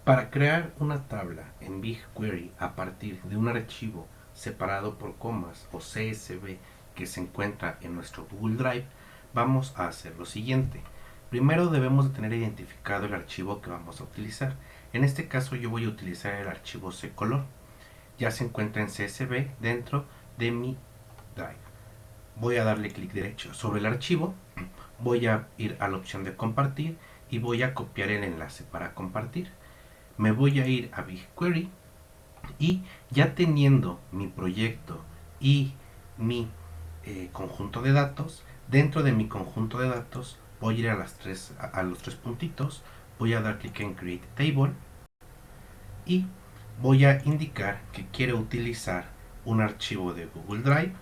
Para crear una tabla en BigQuery a partir de un archivo separado por comas o CSV que se encuentra en nuestro Google Drive, vamos a hacer lo siguiente. Primero debemos de tener identificado el archivo que vamos a utilizar. En este caso yo voy a utilizar el archivo ccolor. Ya se encuentra en CSV dentro de mi Drive. Voy a darle clic derecho sobre el archivo, voy a ir a la opción de compartir y voy a copiar el enlace para compartir. Me voy a ir a BigQuery y ya teniendo mi proyecto y mi conjunto de datos, dentro de mi conjunto de datos voy a ir a los tres puntitos, voy a dar clic en Create Table y voy a indicar que quiero utilizar un archivo de Google Drive.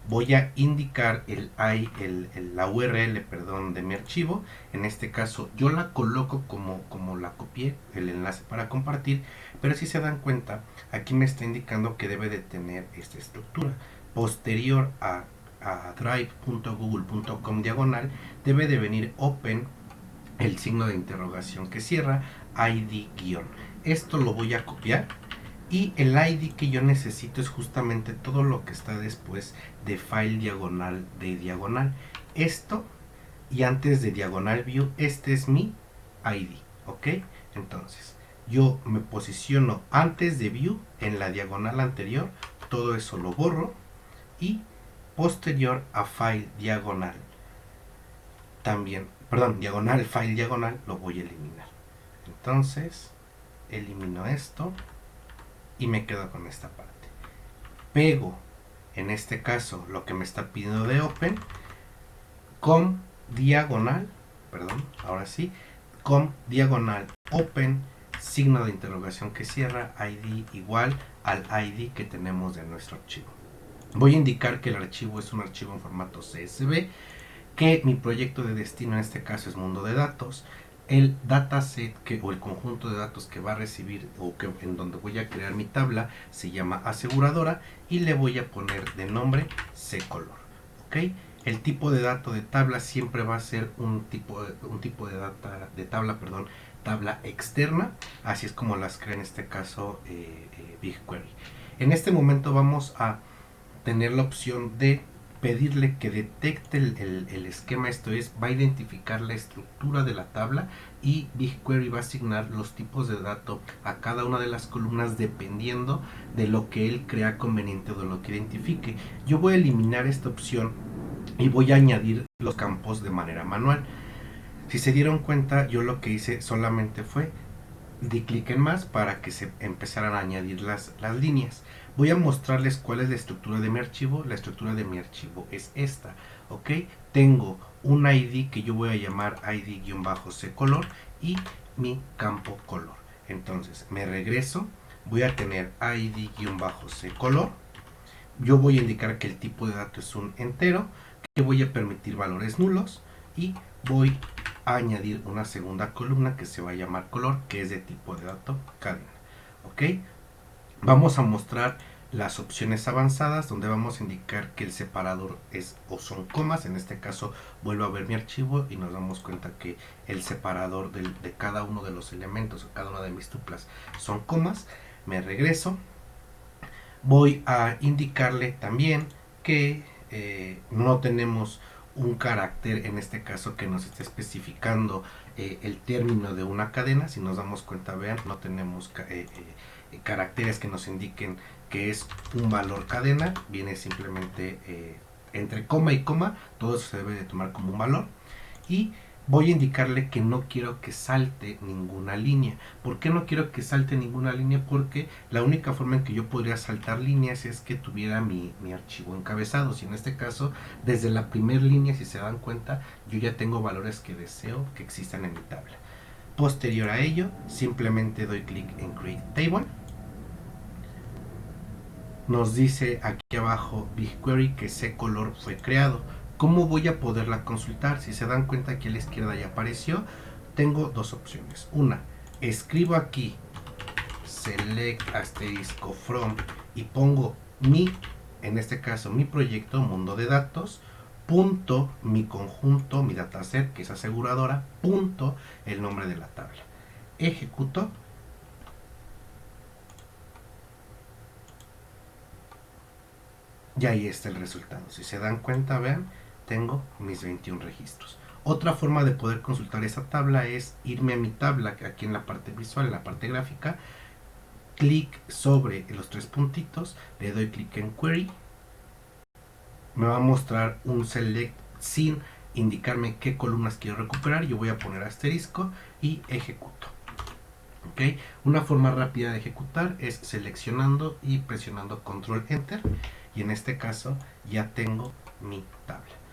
Voy a indicar la URL de mi archivo. En este caso yo la coloco como la copié, el enlace para compartir, pero si se dan cuenta, aquí me está indicando que debe de tener esta estructura. Posterior a drive.google.com diagonal, debe de venir open, el signo de interrogación que cierra, id guión. Esto lo voy a copiar y el ID que yo necesito es justamente todo lo que está después de file diagonal de diagonal. Esto y antes de diagonal view, este es mi ID, ¿ok? Entonces, yo me posiciono antes de view en la diagonal anterior, todo eso lo borro y posterior a file diagonal, también, perdón, diagonal, file diagonal, lo voy a eliminar. Entonces, elimino esto y me quedo con esta parte. Pego, en este caso, lo que me está pidiendo de open con diagonal, perdón, ahora sí, con diagonal open, signo de interrogación que cierra, id igual al id que tenemos de nuestro archivo. Voy a indicar que el archivo es un archivo en formato CSV, que mi proyecto de destino en este caso es mundo de datos. El dataset o el conjunto de datos que va a recibir o que en donde voy a crear mi tabla se llama aseguradora y le voy a poner de nombre ccolor. ¿Ok? El tipo de dato de tabla siempre va a ser un tipo de tabla, tabla externa, así es como las crea en este caso BigQuery. En este momento vamos a tener la opción de pedirle que detecte el esquema, esto es, va a identificar la estructura de la tabla y BigQuery va a asignar los tipos de datos a cada una de las columnas dependiendo de lo que él crea conveniente o de lo que identifique. Yo voy a eliminar esta opción y voy a añadir los campos de manera manual. Si se dieron cuenta, yo lo que hice solamente fue di clic en más para que se empezaran a añadir las líneas. Voy a mostrarles cuál es la estructura de mi archivo. La estructura de mi archivo es esta, ¿ok? Tengo un ID que yo voy a llamar ID-ccolor y mi campo color. Entonces me regreso, voy a tener ID-ccolor. Yo voy a indicar que el tipo de dato es un entero, que voy a permitir valores nulos y voy a añadir una segunda columna que se va a llamar color, que es de tipo de dato cadena. ¿Ok? Vamos a mostrar las opciones avanzadas donde vamos a indicar que el separador es o son comas. En este caso vuelvo a ver mi archivo y nos damos cuenta que el separador de cada uno de los elementos o cada una de mis tuplas son comas. Me regreso, voy a indicarle también que no tenemos un carácter en este caso que nos esté especificando el término de una cadena. Si nos damos cuenta, vean, no tenemos caracteres que nos indiquen que es un valor cadena, viene simplemente entre coma y coma, todo eso se debe de tomar como un valor. Y voy a indicarle que no quiero que salte ninguna línea. ¿Por qué no quiero que salte ninguna línea? Porque la única forma en que yo podría saltar líneas es que tuviera mi archivo encabezado. Si en este caso, desde la primera línea, si se dan cuenta, yo ya tengo valores que deseo que existan en mi tabla. Posterior a ello, simplemente doy clic en Create Table. Nos dice aquí abajo BigQuery que ccolor fue creado. ¿Cómo voy a poderla consultar? Si se dan cuenta, aquí a la izquierda ya apareció. Tengo dos opciones. Una, escribo aquí select asterisco from y pongo en este caso mi proyecto mundo de datos, punto mi conjunto, mi dataset que es aseguradora, punto el nombre de la tabla. ejecuto. Y ahí está el resultado. Si se dan cuenta, vean, tengo mis 21 registros. Otra forma de poder consultar esa tabla es irme a mi tabla, aquí en la parte visual, en la parte gráfica, clic sobre los tres puntitos, le doy clic en Query, me va a mostrar un select sin indicarme qué columnas quiero recuperar. Yo voy a poner asterisco y ejecuto. ¿Okay? Una forma rápida de ejecutar es seleccionando y presionando control enter, y en este caso ya tengo mi tabla.